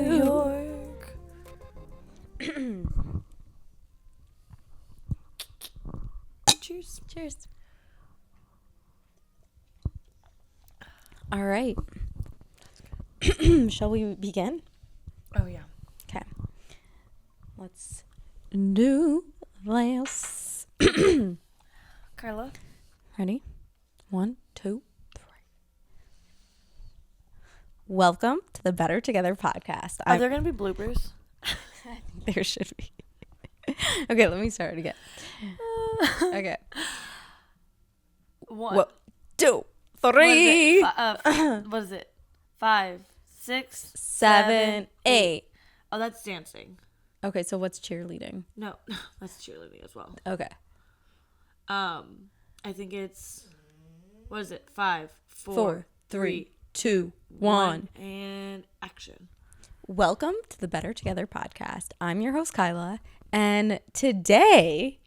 New York. Cheers. Cheers. All right. Shall we begin? Oh, yeah. Okay. Let's do this. Kyla. Ready? 1, 2, 3. Welcome to the Better Together podcast. Are there going to be bloopers? There should be. Okay, let me start again. Okay. 1, 2, 3. What is it? 5, 6, 7, 8. Oh, that's dancing. Okay, so what's cheerleading? No, that's cheerleading as well. Okay. I think it's, what is it? 5, 4, 3, 2, 1. And action. Welcome to the Better Together podcast. I'm your host, Kyla, and today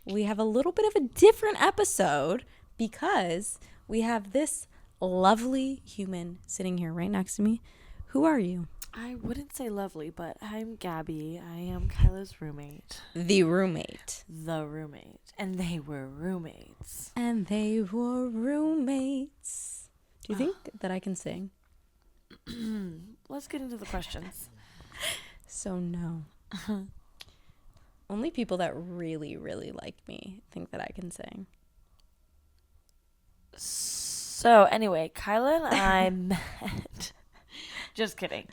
we have a little bit of a different episode because we have this lovely human sitting here right next to me. Who are you? I wouldn't say lovely, but I'm Gabi. I am Kyla's roommate. The roommate. The roommate. And they were roommates. And they were roommates. Do you think that I can sing? Let's get into the questions. So no. Only people that really, really like me think that I can sing. So anyway, Kyla and I met. Just kidding.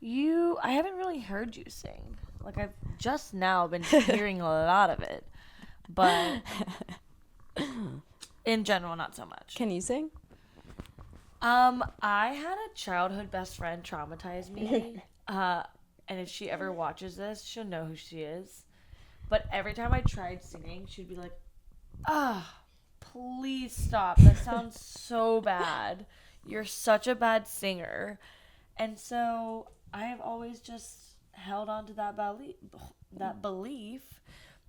I haven't really heard you sing. Like, I've just now been hearing a lot of it. But in general, not so much. Can you sing? I had a childhood best friend traumatize me. And if she ever watches this, she'll know who she is. But every time I tried singing, she'd be like, please stop. That sounds so bad. You're such a bad singer. And so I have always just held on to that belief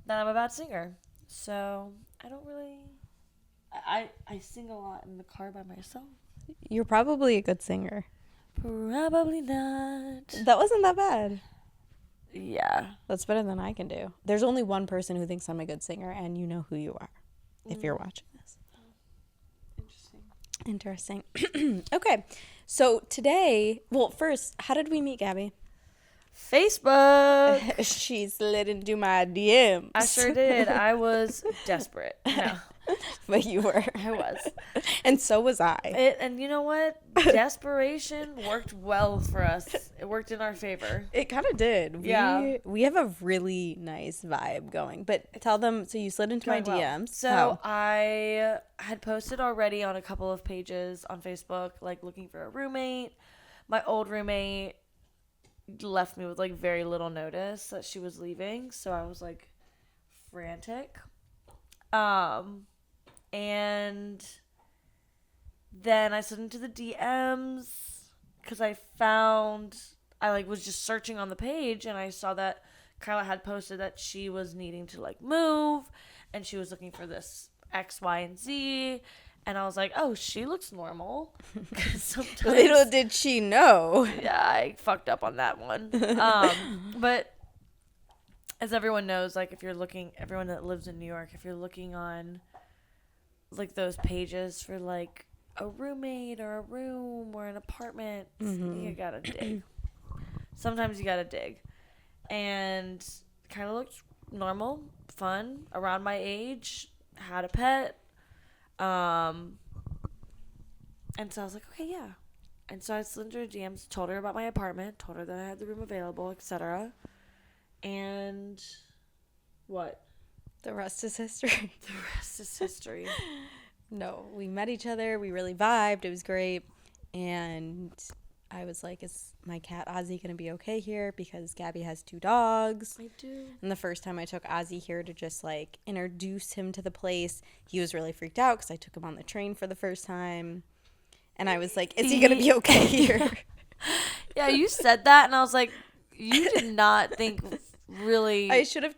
that I'm a bad singer. So I don't really... I sing a lot in the car by myself. You're probably a good singer. Probably not. That wasn't that bad. Yeah. That's better than I can do. There's only one person who thinks I'm a good singer, and you know who you are if you're watching this. Interesting. Okay. So today, well, first, how did we meet, Gabi? Facebook. She slid into my DMs. I sure did. I was desperate. No. But you were. I was. And so was I. And you know what? Desperation worked well for us. It worked in our favor. It kind of did. Yeah. We have a really nice vibe going. But tell them, so you slid into my DMs. So I had posted already on a couple of pages on Facebook, like looking for a roommate. My old roommate left me with like very little notice that she was leaving. So I was like frantic. And then I slid into the DMs because I was just searching on the page and I saw that Kyla had posted that she was needing to like move and she was looking for this X, Y, and Z. And I was like, oh, she looks normal. Sometimes, little did she know. Yeah, I fucked up on that one. But as everyone knows, like if you're looking, everyone that lives in New York, if you're looking on like those pages for like a roommate or a room or an apartment, you gotta dig. Sometimes you gotta dig. And kind of looked normal, fun, around my age, had a pet. And so I was like, okay, yeah. And so I slid into her DMs, told her about my apartment, told her that I had the room available, etc. And what? The rest is history. The rest is history. No, we met each other. We really vibed. It was great. And I was like, is my cat Ozzy going to be okay here? Because Gabi has 2 dogs. I do. And the first time I took Ozzy here to just like introduce him to the place, he was really freaked out because I took him on the train for the first time. And I was like, is he going to be okay here? Yeah, you said that. And I was like, you did not think really. I should have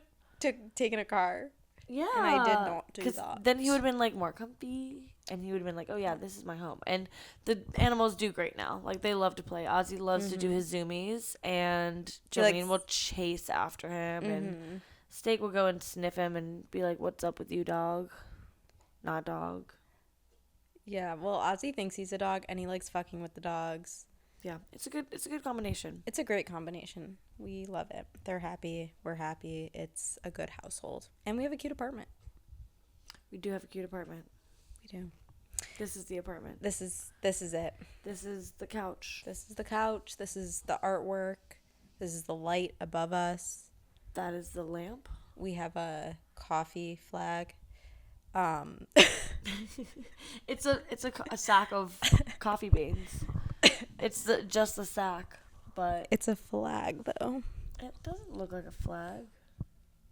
taken a car. Yeah. And I did not do that. Then he would have been like more comfy. And he would have been like, oh, yeah, this is my home. And the animals do great now. Like, they love to play. Ozzy loves to do his zoomies. And Jolene will chase after him. And Steak will go and sniff him and be like, what's up with you, dog? Not dog. Yeah, well, Ozzy thinks he's a dog, and he likes fucking with the dogs. Yeah, it's a good combination. It's a great combination. We love it. They're happy. We're happy. It's a good household. And we have a cute apartment. We do have a cute apartment. We do. This is the apartment. This is it. This is the couch. This is the couch. This is the artwork. This is the light above us. That is the lamp. We have a coffee flag. It's a sack of coffee beans. It's just the sack, but it's a flag though. It doesn't look like a flag.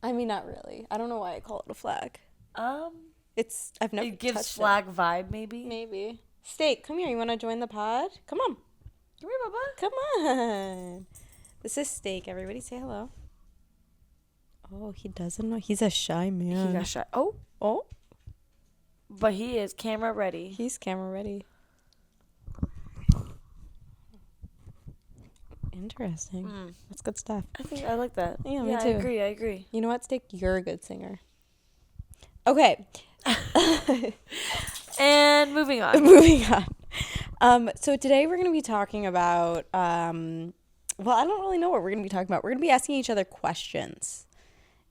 I mean, not really. I don't know why I call it a flag. I've never. It gives flag vibe, maybe. Maybe. Steak, come here. You want to join the pod? Come on. Come here, Bubba. Come on. This is Steak. Everybody say hello. Oh, he doesn't know. He's a shy man. He got shy. Oh. But he is camera ready. He's camera ready. Interesting. That's good stuff. I like that. Yeah, me too. I agree. You know what, Steak? You're a good singer. Okay. And moving on. So today we're going to be talking about, I don't really know what we're going to be talking about. We're going to be asking each other questions.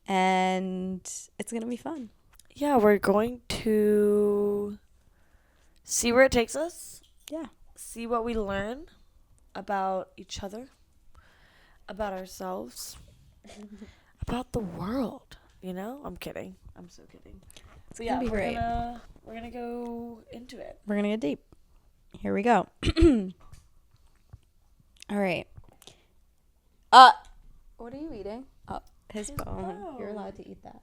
And it's going to be fun. Yeah, we're going to see where it takes us. Yeah. See what we learn about each other, about ourselves, about the world. You know? I'm kidding. I'm so kidding. So yeah, we're gonna go into it. We're gonna get deep. Here we go. All right. What are you eating? Oh, his bone. You're allowed to eat that.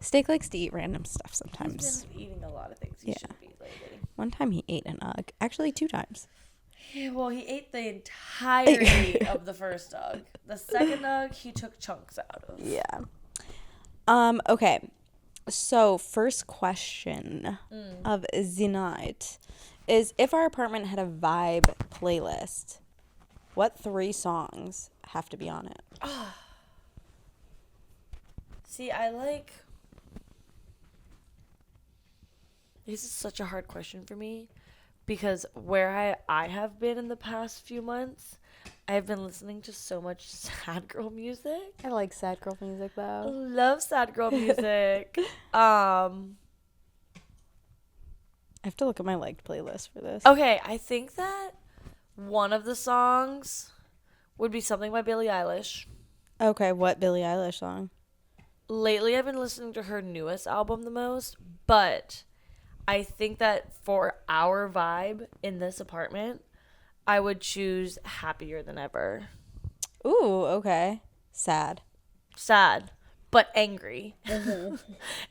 Steak likes to eat random stuff sometimes. He's been eating a lot of things he shouldn't eat lately. One time he ate an UGG. Actually, 2 times. Yeah, well, he ate the entirety of the first UGG. The second UGG, he took chunks out of. Yeah. Okay. So, first question of the night is, if our apartment had a vibe playlist, what 3 songs have to be on it? See, this is such a hard question for me because where I have been in the past few months, I've been listening to so much sad girl music. I like sad girl music though. Love sad girl music. I have to look at my liked playlist for this. Okay, I think that one of the songs would be something by Billie Eilish. Okay, what Billie Eilish song? Lately, I've been listening to her newest album the most, but I think that for our vibe in this apartment, I would choose Happier Than Ever. Ooh, okay. Sad, but angry.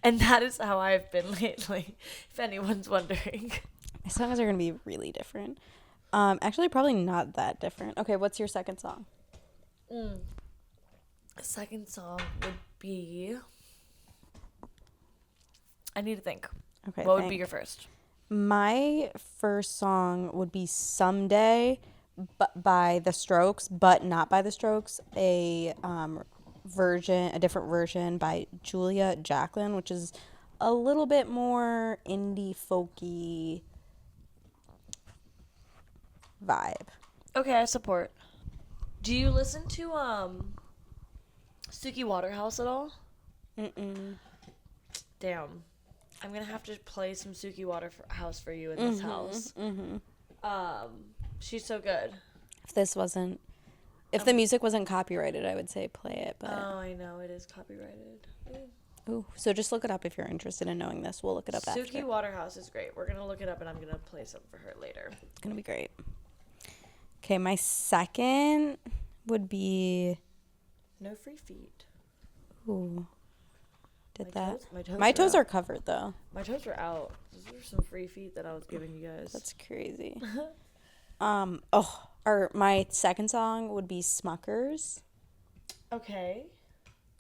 And that is how I've been lately, if anyone's wondering. My songs are going to be really different. Actually, probably not that different. Okay, what's your second song? The second song would be... I need to think. Okay, what would be your first? My first song would be Someday by The Strokes, but not by The Strokes. A different version by Julia Jacqueline, which is a little bit more indie folky vibe. Okay, I support. Do you listen to Suki Waterhouse at all? Mm-mm. Damn. I'm going to have to play some Suki Waterhouse for you in this house. Mm-hmm. She's so good. If the music wasn't copyrighted, I would say play it. But oh, I know. It is copyrighted. Ooh, so just look it up if you're interested in knowing this. We'll look it up after. Suki Waterhouse is great. We're going to look it up, and I'm going to play some for her later. It's going to be great. Okay, my second would be... No Free Feet. Ooh. My toes are covered, though. My toes are out. Those are some Free Feet that I was giving you guys. That's crazy. My second song would be Smuckers. Okay.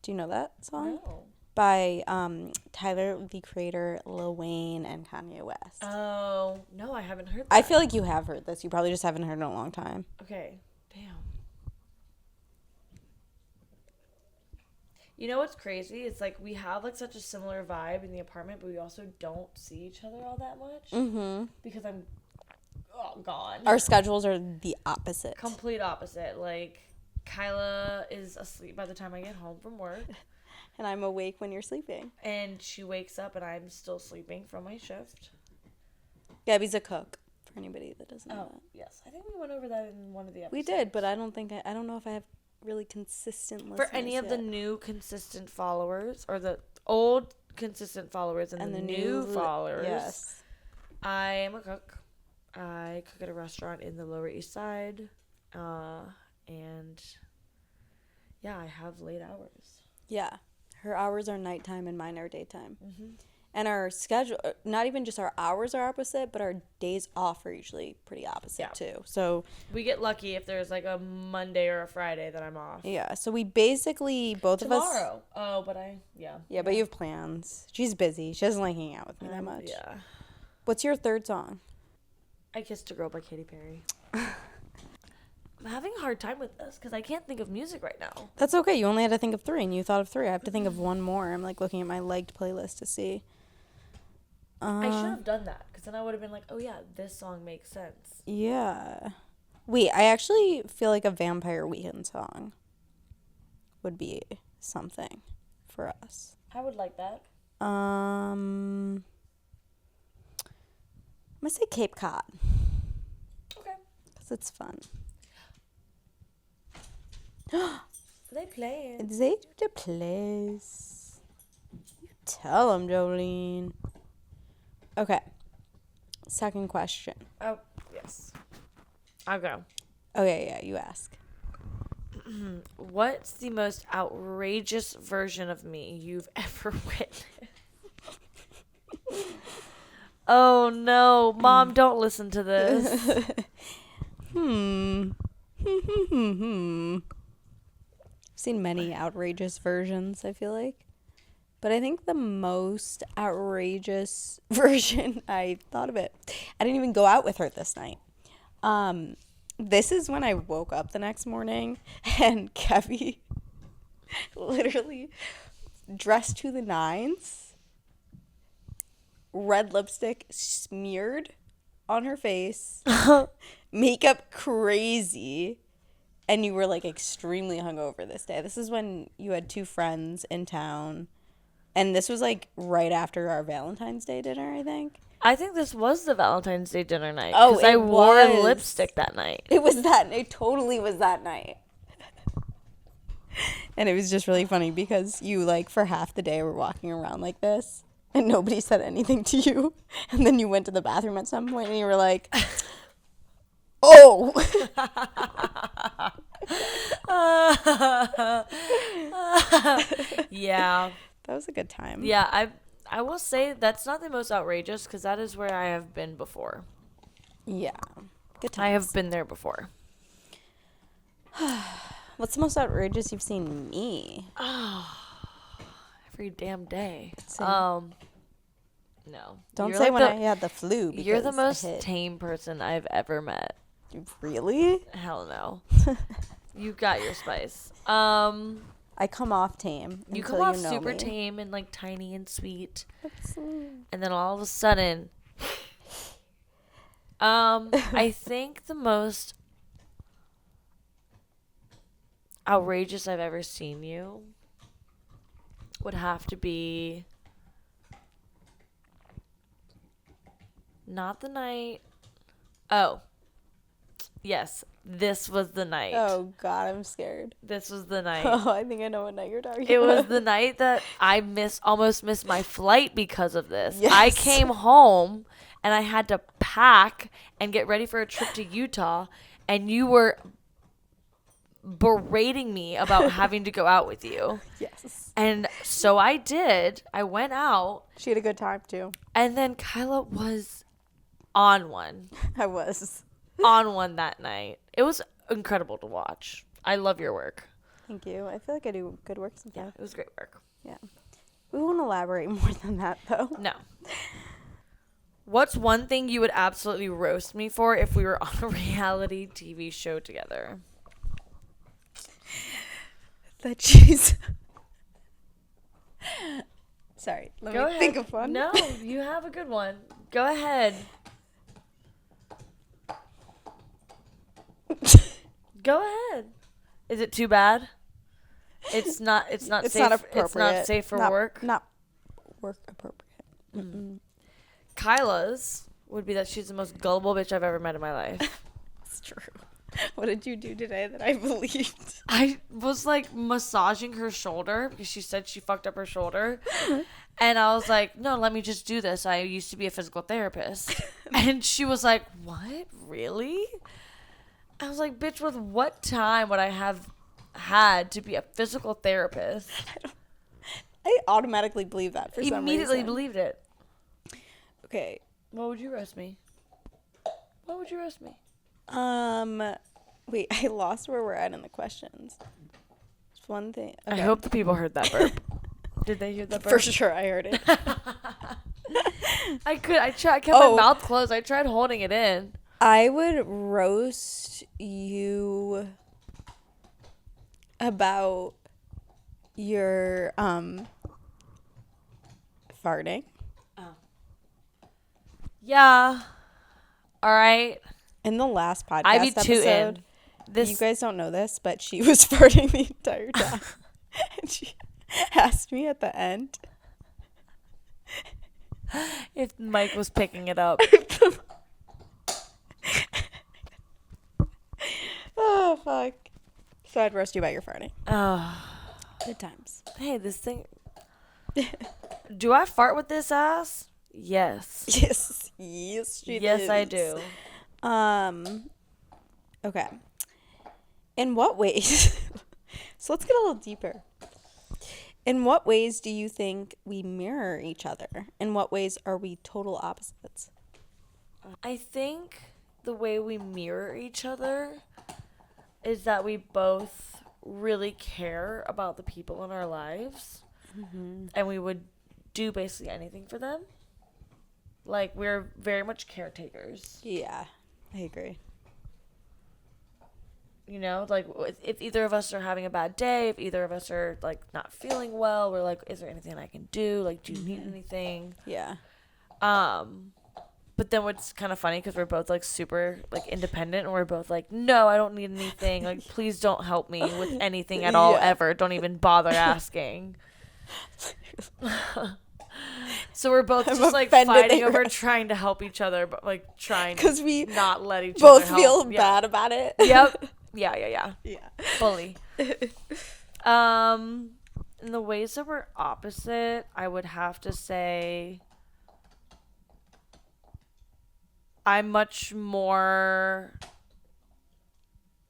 Do you know that song? No. by Tyler, the Creator, Lil Wayne, and Kanye West. Oh, no, I haven't heard that. I feel like you have heard this. You probably just haven't heard it in a long time. Okay, damn. You know what's crazy? It's like we have like such a similar vibe in the apartment, but we also don't see each other all that much. Mm-hmm. Because I'm gone. Our schedules are the opposite. Complete opposite. Like, Kyla is asleep by the time I get home from work. And I'm awake when you're sleeping. And she wakes up and I'm still sleeping from my shift. Gabi's a cook, for anybody that doesn't know that. Yes. I think we went over that in one of the episodes. We did, but I don't know if I have really consistent listeners for any of the new consistent followers, or the old consistent followers and the new followers. Yes. I am a cook. I cook at a restaurant in the Lower East Side. And yeah, I have late hours. Yeah. Her hours are nighttime and mine are daytime. Mm-hmm. And our schedule, not even just our hours are opposite, but our days off are usually pretty opposite too. So we get lucky if there's like a Monday or a Friday that I'm off. Yeah. So we basically, both of us. Tomorrow. Oh, but Yeah, but you have plans. She's busy. She doesn't like hanging out with me that much. Yeah. What's your third song? I Kissed a Girl by Katy Perry. I'm having a hard time with this because I can't think of music right now. That's okay. You only had to think of 3 and you thought of 3. I have to think of one more. I'm like looking at my liked playlist to see. I should have done that because then I would have been like, oh yeah, this song makes sense. Yeah. Wait, I actually feel like a Vampire Weekend song would be something for us. I would like that. I'm gonna say Cape Cod. Okay. Because it's fun. They play it. They do the plays. You tell them, Jolene. Okay. Second question. Oh, yes. I'll go. Okay, yeah, you ask. What's the most outrageous version of me you've ever witnessed? Oh, no. Mom, don't listen to this. I've seen many outrageous versions, I feel like. But I think the most outrageous version, I thought of it. I didn't even go out with her this night. This is when I woke up the next morning and Gabi literally dressed to the nines, red lipstick smeared on her face, makeup crazy, and you were like extremely hungover this day. This is when you had 2 friends in town. And this was, like, right after our Valentine's Day dinner, I think. I think this was the Valentine's Day dinner night. Oh, because I wore lipstick that night. It was that. It totally was that night. And it was just really funny because you, like, for half the day were walking around like this. And nobody said anything to you. And then you went to the bathroom at some point and you were like, oh. Yeah. That was a good time. Yeah, I will say that's not the most outrageous because that is where I have been before. Yeah. Good times. I have been there before. What's the most outrageous you've seen me? Every damn day. Same. No. Don't say when I had the flu. You're the because most tame person I've ever met. Really? Hell no. You got your spice. I come off tame. You come off super tame and like tiny and sweet. And then all of a sudden, I think the most outrageous I've ever seen you would have to be not the night. Oh, yes. This was the night. Oh, God, I'm scared. This was the night. Oh, I think I know what night you're talking about. It was the night that I almost missed my flight because of this. Yes. I came home and I had to pack and get ready for a trip to Utah, and you were berating me about having to go out with you. Yes. And so I did. I went out. She had a good time, too. And then Kyla was on one. I was. On one that night. It was incredible to watch. I love your work. Thank you. I feel like I do good work sometimes. Yeah, it was great work. Yeah. It We won't elaborate more than that, though. No. What's one thing you would absolutely roast me for if we were on a reality TV show together? That she's... Sorry, let Go me ahead. think of one. No, you have a good one. Go ahead. Go ahead. Is it too bad? It's not safe. Not It's not appropriate. safe for Not- work. Not work appropriate. Mm-mm. Kyla's would be that she's the most gullible bitch I've ever met in my life. It's true. What did you do today that I believed? I was like massaging her shoulder because she said she fucked up her shoulder. And I was like, no, let me just do this. I used to be a physical therapist. And she was like, what? Really? I was like, bitch, with what time would I have had to be a physical therapist? I automatically believe that for some reason. Immediately believed it. Okay. What would you roast me? What would you roast me? Wait, I lost where we're at in the questions. It's one thing. Okay. I hope the people heard that burp. Did they hear that burp? For sure, I heard it. I kept my mouth closed. I tried holding it in. I would roast you about your farting. Yeah. All right. In the last podcast I be episode, tootin'. This you guys don't know this, but she was farting the entire time. And she asked me at the end if Mike was picking it up. Oh, fuck. So I'd roast you about your farting. Oh. Good times. Hey, this thing. Do I fart with this ass? Yes. Yes. Yes, she Yes, does. I do. Okay. In what ways? So let's get a little deeper. In what ways do you think we mirror each other? In what ways are we total opposites? I think the way we mirror each other is that we both really care about the people in our lives. Mm-hmm. And we would do basically anything for them. Like, we're very much caretakers. Yeah, I agree. You know, like, if either of us are having a bad day, if either of us are, like, not feeling well, we're like, is there anything I can do? Like, do you need anything? Yeah. But then what's kind of funny, because we're both, like, super, like, independent, and we're both like, no, I don't need anything. Like, please don't help me with anything at all, ever. Don't even bother asking. So we're both just, like, fighting over trying to help each other, but, like, trying to we not let each both other help. feel bad about it. Yep. Yeah. Yeah. Fully. In the ways that we're opposite, I would have to say I'm much more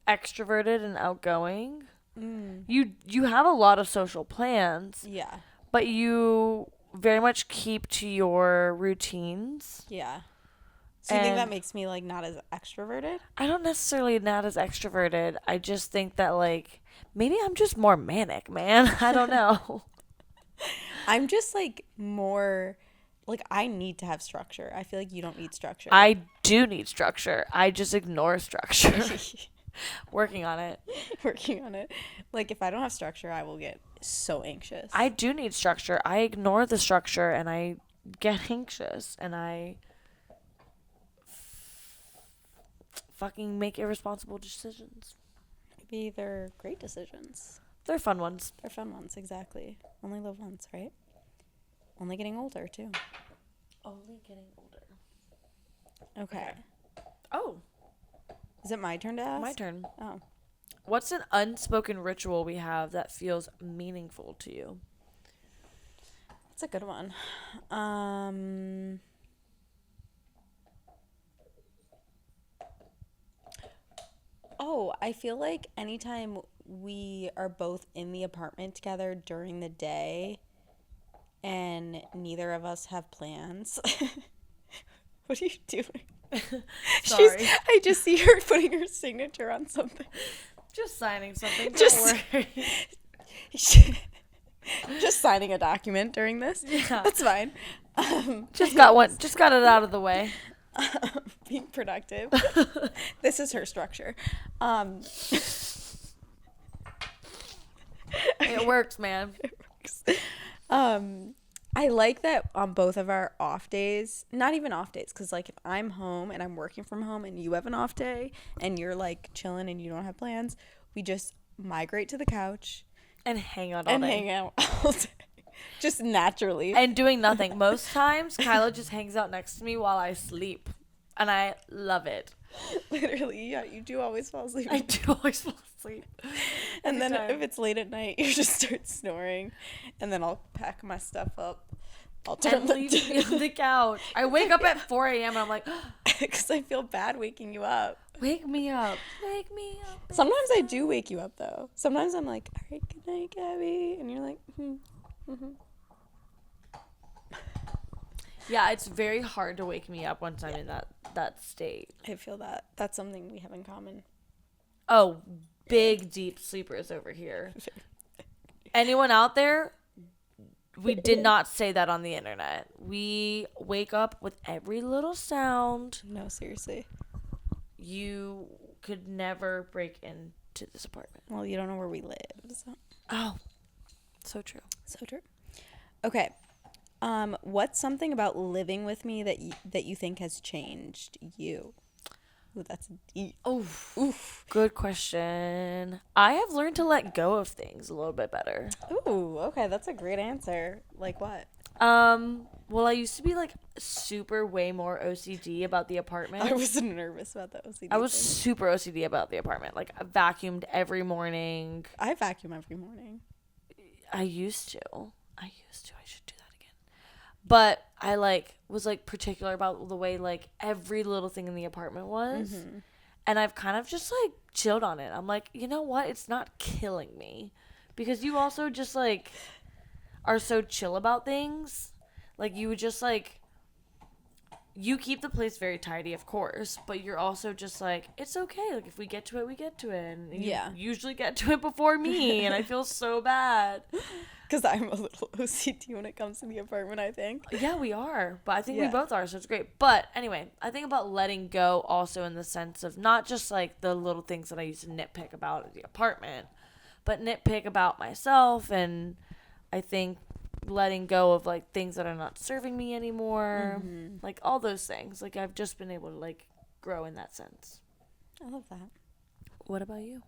extroverted and outgoing. Mm. You have a lot of social plans, Yeah. but you very much keep to your routines. Yeah. So you think that makes me, like, not as extroverted? I don't necessarily not as extroverted. I just think that, like, maybe I'm just more manic, man. I don't know. I'm just, like, more, like, I need to have structure. I feel like you don't need structure. I do need structure. I just ignore structure. Working on it. Working on it. Like, if I don't have structure, I will get so anxious. I do need structure. I ignore the structure and I get anxious and I fucking make irresponsible decisions. Maybe they're great decisions. They're fun ones. They're fun ones, exactly. Only live once, right? Only getting older, too. Only getting older. Okay. Oh, Is it my turn to ask? my turn. Oh. What's an unspoken ritual we have that feels meaningful to you? That's a good one. Oh, I feel like anytime we are both in the apartment together during the day and neither of us have plans. What are you doing? Sorry. I just see her putting her signature on something. Just signing something. Don't Just- worry. Just signing a document during this. Yeah. That's fine. Just got it out of the way. Being productive. This is her structure. It works, man. It works. I like that on both of our off days, not even off days, because like if I'm home and I'm working from home and you have an off day and you're like chilling and you don't have plans, we just migrate to the couch and hang out all day. Hang out all day. Just naturally. And doing nothing. Most times, Kyla just hangs out next to me while I sleep. And I love it. Literally, yeah, you do always fall asleep. I do always fall asleep. And then if it's late at night, you just start snoring. And then I'll pack my stuff up. I'll turn the couch. I wake up at 4 a.m. and I'm like, because I feel bad waking you up. Wake me up. Wake me up. Sometimes I do wake you up, though. Sometimes I'm like, all right, good night, Gabi. And you're like, Yeah, it's very hard to wake me up once I'm in that state. I feel that. That's something we have in common. Oh, big, deep sleepers over here. Anyone out there? We did not say that on the internet. We wake up with every little sound. No, seriously. You could never break into this apartment. Well, you don't know where we live. So. Oh, so true. So true. Okay. What's something about living with me that you think has changed you? Ooh, that's deep. Oof. Good question. I have learned to let go of things a little bit better. Ooh, okay, that's a great answer. Like what? Well, I used to be like super way more OCD about the apartment. I was nervous about the OCD. I was super OCD about the apartment. Like I vacuumed every morning. I vacuum every morning. I used to. I should do that again. But I was particular about the way like every little thing in the apartment was. Mm-hmm. And I've kind of just like chilled on it. I'm like, you know what? It's not killing me. Because you also just like are so chill about things. Like you would just like, you keep the place very tidy, of course, but you're also just like, it's okay. Like if we get to it, we get to it. And you usually get to it before me. And I feel so bad. Because I'm a little OCD when it comes to the apartment, I think. Yeah, we are. But I think we both are, so it's great. But anyway, I think about letting go also in the sense of not just like the little things that I used to nitpick about the apartment, but nitpick about myself. And I think letting go of like things that are not serving me anymore. Mm-hmm. Like all those things. Like I've just been able to like grow in that sense. I love that. What about you?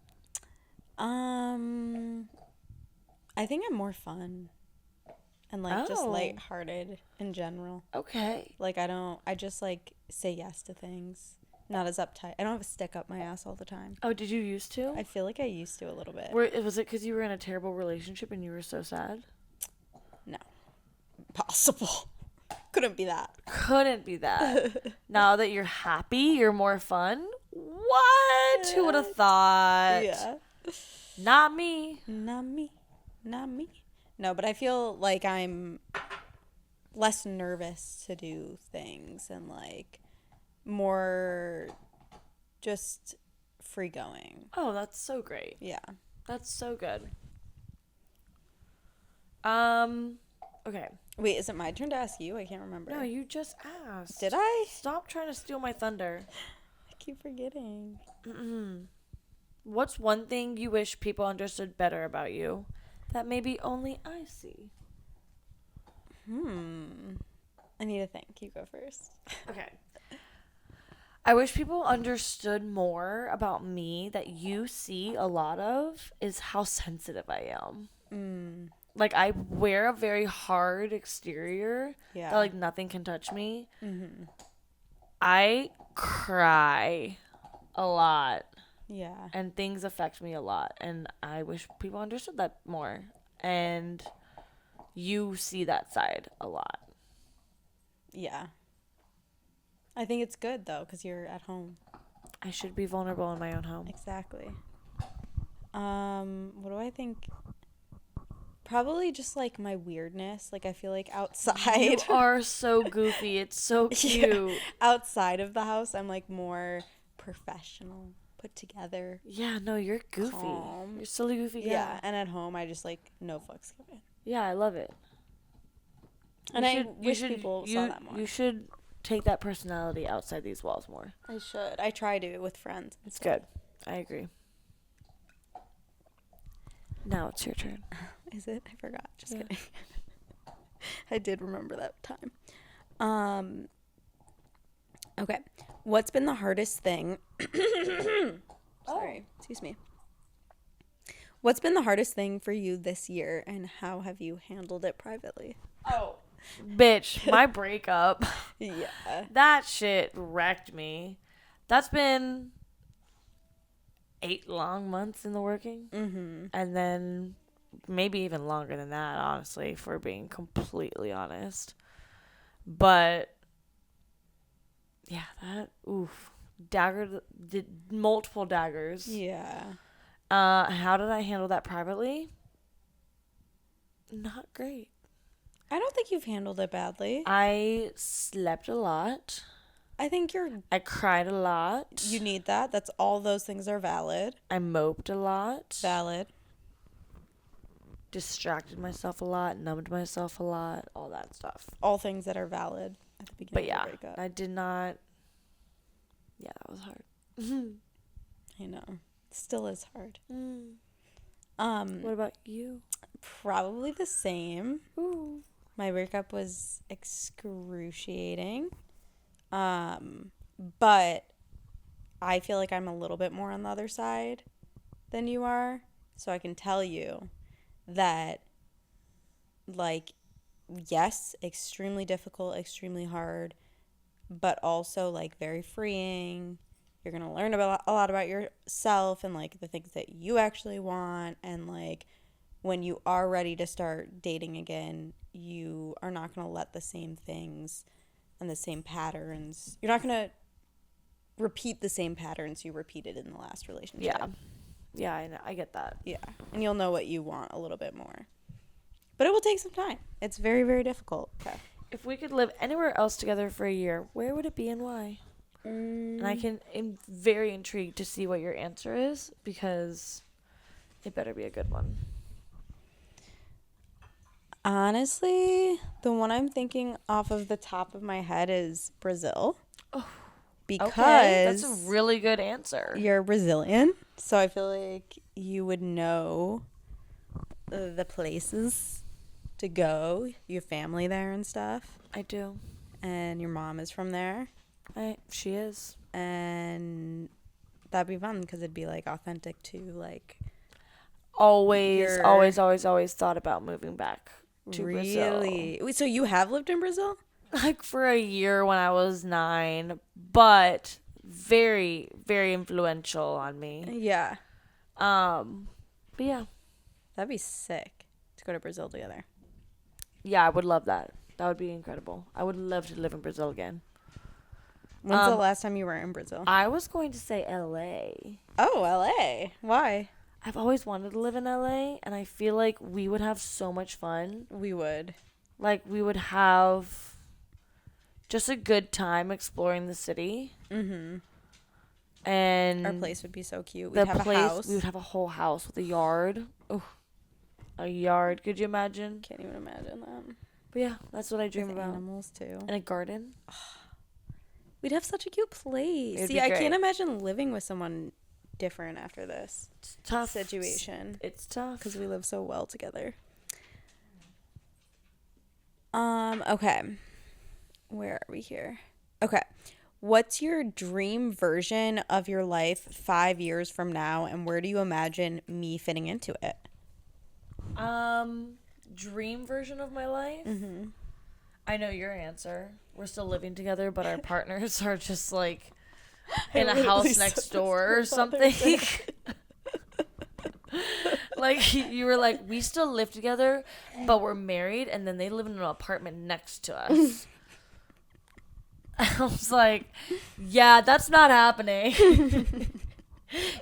I think I'm more fun and like just lighthearted in general. Okay. Like I just like say yes to things. Not as uptight. I don't have a stick up my ass all the time. Oh, did you used to? I feel like I used to a little bit. Was it because you were in a terrible relationship and you were so sad? No. Impossible. Couldn't be that. Now that you're happy, you're more fun? What? Who would have thought? Yeah. Not me. No, but I feel like I'm less nervous to do things and like more just free going. Oh, that's so great. Yeah. That's so good. Okay. Wait, is it my turn to ask you? I can't remember. No, you just asked. Did I? Stop trying to steal my thunder. I keep forgetting. What's one thing you wish people understood better about you that maybe only I see? I need to think. You go first. Okay. I wish people understood more about me that you see a lot of is how sensitive I am. Like, I wear a very hard exterior that, like, nothing can touch me. Mm-hmm. I cry a lot. Yeah. And things affect me a lot. And I wish people understood that more. And you see that side a lot. Yeah. I think it's good, though, because you're at home. I should be vulnerable in my own home. Exactly. What do I think? Probably just, like, my weirdness. Like, I feel like outside. You are so goofy. It's so cute. Yeah. Outside of the house, I'm, like, more professional, put together. Yeah, no, you're goofy. Calm. You're silly goofy. Yeah, and at home, I just, like, no fucks given. Yeah, I love it. And I wish people saw that more. You should take that personality outside these walls more. I should. I try to with friends. It's good. I agree. Now it's your turn. Is it? I forgot. Just kidding. I did remember that time. Okay. What's been the hardest thing? Sorry. Excuse me. What's been the hardest thing for you this year, and how have you handled it privately? Oh, bitch, my breakup. Yeah. That shit wrecked me. That's been 8 long months in the working. Mm-hmm. And then maybe even longer than that, honestly, for being completely honest. But, yeah, that, oof. Multiple daggers. Yeah. How did I handle that privately? Not great. I don't think you've handled it badly. I slept a lot. I cried a lot. You need that. That's all those things are valid. I moped a lot. Valid. Distracted myself a lot, numbed myself a lot, all that stuff. All things that are valid at the beginning of the breakup. I did not. Yeah, that was hard. I know. Still is hard. What about you? Probably the same. Ooh. My breakup was excruciating. But I feel like I'm a little bit more on the other side than you are. So I can tell you that, like, yes, extremely difficult, extremely hard, but also, like, very freeing. You're going to learn a lot about yourself and, like, the things that you actually want. And, like, when you are ready to start dating again, you are not going to let the same things and the same patterns. You're not going to repeat the same patterns you repeated in the last relationship. Yeah. Yeah, I know. I get that. Yeah. And you'll know what you want a little bit more. But it will take some time. It's very, very difficult. Okay. If we could live anywhere else together for a year, where would it be and why? And I'm very intrigued to see what your answer is, because it better be a good one. Honestly, the one I'm thinking off of the top of my head is Brazil. Oh, because that's a really good answer. You're Brazilian, so I feel like you would know the places to go. You have family there and stuff. I do. And your mom is from there. She is. And that'd be fun because it'd be, like, authentic to, like... Always thought about moving back to Brazil. Really? Wait, so you have lived in Brazil? Like, for a year when I was 9, but very, very influential on me. Yeah. But yeah. That'd be sick to go to Brazil together. Yeah, I would love that. That would be incredible. I would love to live in Brazil again. When's the last time you were in Brazil? I was going to say LA. Oh, LA. Why? I've always wanted to live in LA, and I feel like we would have so much fun. We would. Like, we would have just a good time exploring the city. Mm-hmm. And our place would be so cute. We'd have a house. We would have a whole house with a yard. Oh, a yard. Could you imagine? Can't even imagine that. But yeah, that's what I dream about. Animals too. And a garden. We'd have such a cute place. See, I can't imagine living with someone different after this tough situation. It's tough because we live so well together. Okay. Where are we here? Okay. What's your dream version of your life 5 years from now, and where do you imagine me fitting into it? Dream version of my life? Mm-hmm. I know your answer. We're still living together, but our partners are just, like, in a house next door or something. Like, you were like, we still live together, but we're married, and then they live in an apartment next to us. I was like, yeah, that's not happening.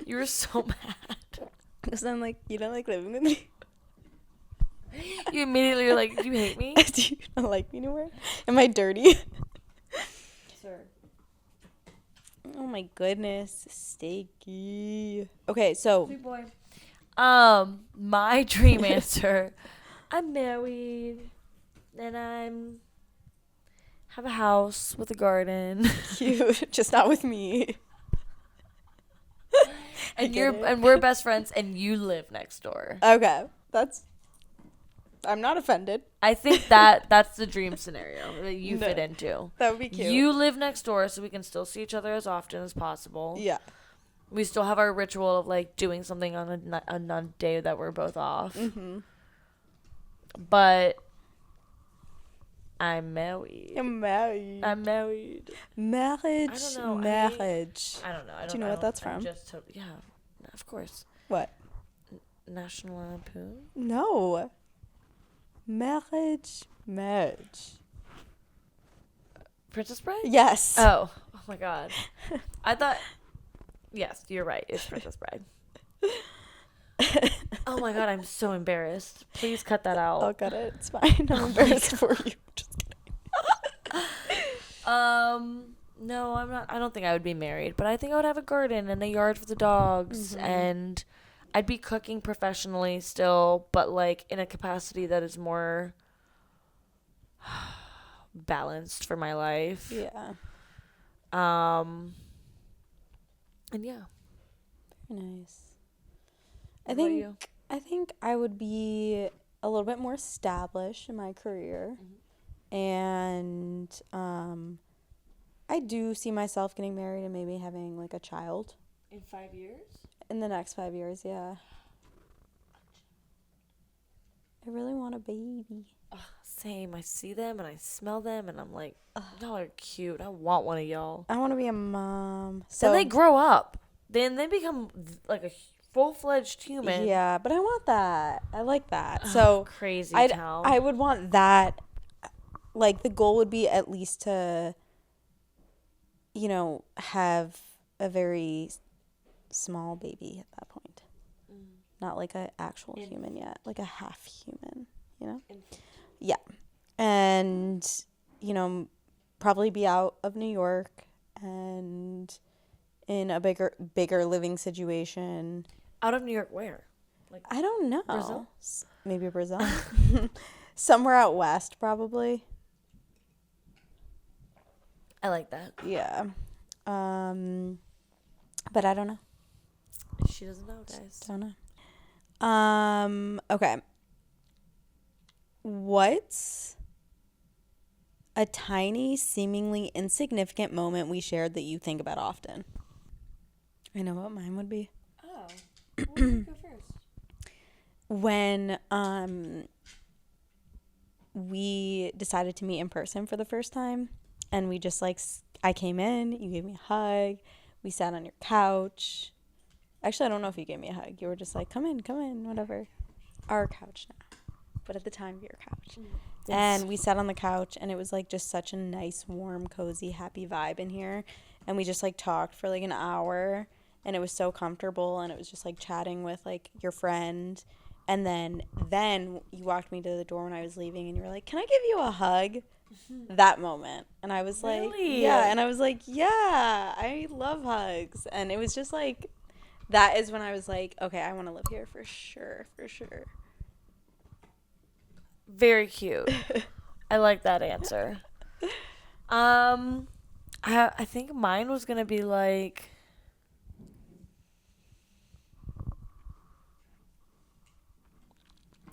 You were so mad. Because I'm like, you don't like living with me? You immediately were like, do you hate me? Do you not like me anymore? Am I dirty? Sir. Oh my goodness. Steaky. Okay, so. Sweet boy. My dream answer I'm married, and I'm have a house with a garden. Cute. Just not with me. And we're best friends, and you live next door. Okay. I'm not offended. I think that's the dream scenario that you fit into. That would be cute. You live next door, so we can still see each other as often as possible. Yeah. We still have our ritual of like doing something on a day that we're both off. Mm-hmm. But I'm married. I'm married. Marriage. Marriage. I don't know. Marriage. I don't know. Do you know what that's from? Yeah, of course. What? National Lampoon? No. Marriage. Princess Bride? Yes. Oh my God. I thought. Yes, you're right. It's Princess Bride. Oh my God, I'm so embarrassed. Please cut that out. I'll cut it. It's fine. I'm embarrassed for you. Just kidding. No, I'm not. I don't think I would be married, but I think I would have a garden and a yard for the dogs, and I'd be cooking professionally still, but like in a capacity that is more balanced for my life. Yeah. And yeah. Very nice. What about you? I think I would be a little bit more established in my career. And I do see myself getting married and maybe having like a child. In 5 years? In the next 5 years, yeah. I really want a baby. Same. I see them and I smell them and I'm like, y'all are cute. I want one of y'all. I want to be a mom. So Then they grow up. Then they become like a full-fledged human. Yeah, but I want that. I like that. So crazy town. I would want that. Like the goal would be at least to, have a very small baby at that point. Not like an actual human yet, like a half human, Yeah. And, probably be out of New York and in a bigger living situation. Out of New York where? Like I don't know. Brazil? Maybe Brazil. Somewhere out west, probably. I like that. Yeah. But I don't know. She doesn't know, guys. Don't know. Okay. What's a tiny, seemingly insignificant moment we shared that you think about often? I know what mine would be. Oh. Well, you go first. When we decided to meet in person for the first time, and we just I came in, you gave me a hug, we sat on your couch. Actually, I don't know if you gave me a hug. You were just like, come in, whatever. Our couch now. But at the time, your couch. Yes. And we sat on the couch, and it was like just such a nice, warm, cozy, happy vibe in here. And we just talked for an hour, and it was so comfortable, and it was just chatting with your friend. And then you walked me to the door when I was leaving, and you were like, can I give you a hug? That moment. And I was really? Yeah. And I was like, yeah, I love hugs. And it was just that is when I was like, okay, I want to live here for sure. Very cute. I like that answer. I think mine was gonna be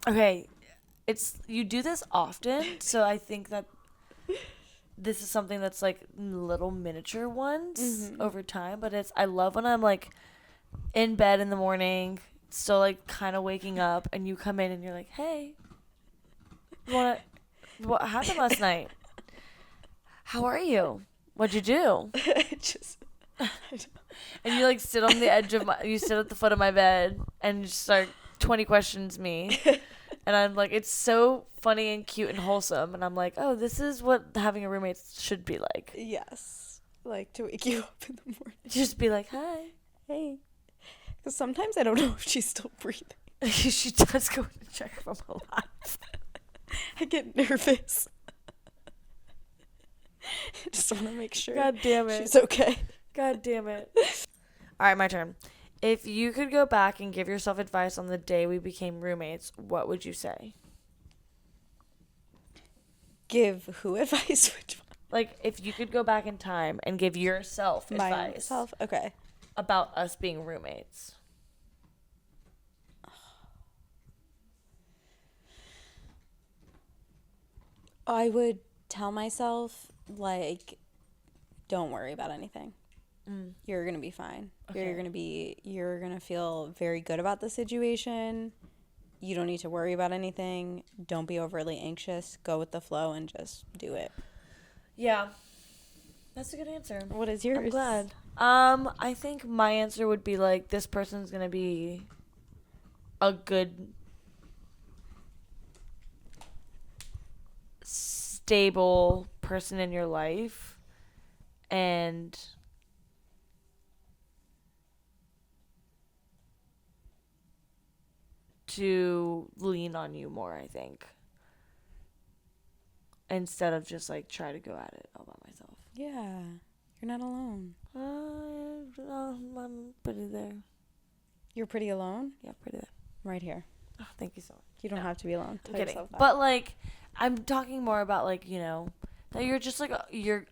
okay, you do this often, so I think that this is something that's little miniature ones over time, but I love when I'm in bed in the morning, still kind of waking up, and you come in and you're like, hey, what happened last night? How are you? What'd you do? And you sit on the edge of you sit at the foot of my bed and just start 20 questions me. And I'm it's so funny and cute and wholesome. And I'm oh, this is what having a roommate should be like. Yes. To wake you up in the morning. Just be hi. Hey. Because sometimes I don't know if she's still breathing. She does go to check if I'm alive. I get nervous. I just want to make sure. God damn it. She's okay. God damn it. All right, my turn. If you could go back and give yourself advice on the day we became roommates, what would you say? Give who advice? Which one? Like, if you could go back in time and give yourself advice Myself? Okay. about us being roommates. I would tell myself, like, don't worry about anything. You're going to be fine. Okay. You're going to feel very good about the situation. You don't need to worry about anything. Don't be overly anxious. Go with the flow and just do it. Yeah. That's a good answer. What is yours? I'm glad. I think my answer would be, like, this person's going to be a good, stable person in your life. And to lean on you more, I think. Instead of just, like, try to go at it all by myself. Yeah. You're not alone. I'm pretty there. You're pretty alone? Yeah, pretty there. Right here. Oh, thank you so much. You don't have to be alone. I'm Tell kidding. yourself that. But, like, I'm talking more about, like, you know, that you're just, like,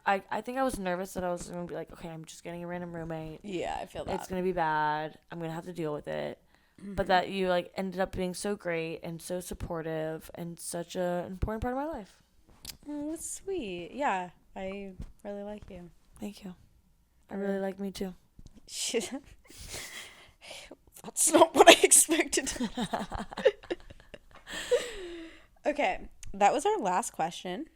I think I was nervous that I was going to be like, okay, I'm just getting a random roommate. Yeah, I feel that. It's going to be bad. I'm going to have to deal with it. Mm-hmm. But that you, like, ended up being so great and so supportive and such an important part of my life. Oh, that's sweet. Yeah, I really like you. Thank you. I really like me, too. That's not what I expected. Okay, that was our last question.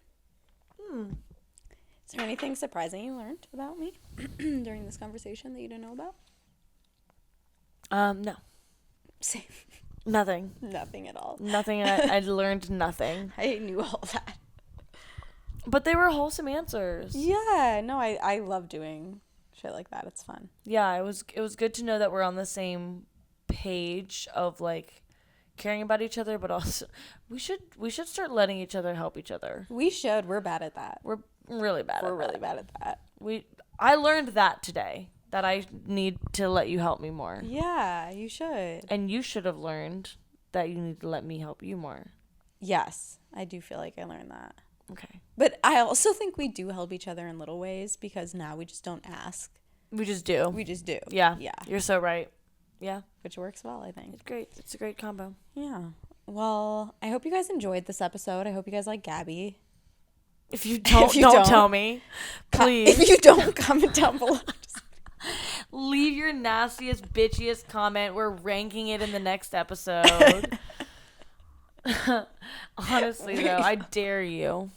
Is there anything surprising you learned about me during this conversation that you didn't know about? No. Same. Nothing. Nothing at all. Nothing. I learned nothing. I knew all that. But they were wholesome answers. Yeah, no, I love doing shit like that. It's fun. Yeah, it was good to know that we're on the same page of, like, caring about each other, but also we should start letting each other help each other. We should. We're bad at that. We're really bad We're really bad at that. I learned that today, that I need to let you help me more. Yeah, you should. And you should have learned that you need to let me help you more. Yes, I do feel like I learned that. Okay. But I also think we do help each other in little ways because now we just don't ask. We just do. We just do. Yeah. Yeah. You're so right. Yeah. Which works well, I think. It's great. It's a great combo. Yeah. Well, I hope you guys enjoyed this episode. I hope you guys like Gabi. If you don't, don't tell me. Please. If you don't, comment down below. Leave your nastiest, bitchiest comment. We're ranking it in the next episode. Honestly, though, I dare you.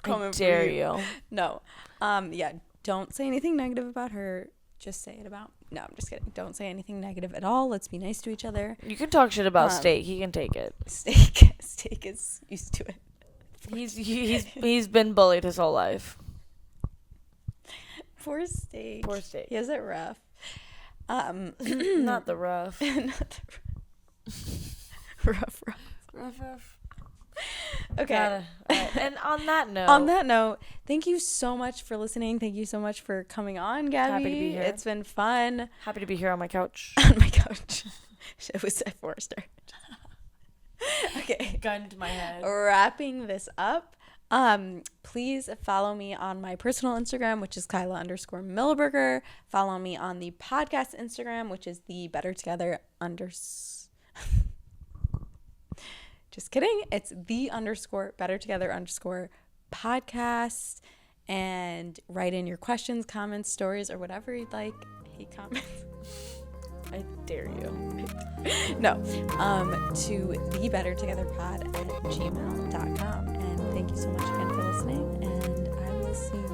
I dare you. No. Yeah, don't say anything negative about her. Just say it about... No, I'm just kidding. Don't say anything negative at all. Let's be nice to each other. You can talk shit about Steak. He can take it. Steak is used to it. He's been bullied his whole life. Poor Steak. Poor Steak. He has it rough. Not the rough. Rough. Okay. And on that note, thank you so much for listening. Thank you so much for coming on, Gabi. Happy to be here. It's been fun. Happy to be here on my couch. On my couch. It was at Forrester. Okay. Gun to my head. Wrapping this up. Please follow me on my personal Instagram, which is Kyla_Millberger. Follow me on the podcast Instagram, which is thebettertogether_. Just kidding. It's the_bettertogether_podcast. And write in your questions, comments, stories, or whatever you'd like. I hate comments. I dare you. No. To thebettertogetherpod@gmail.com. And thank you so much again for listening. And I will see you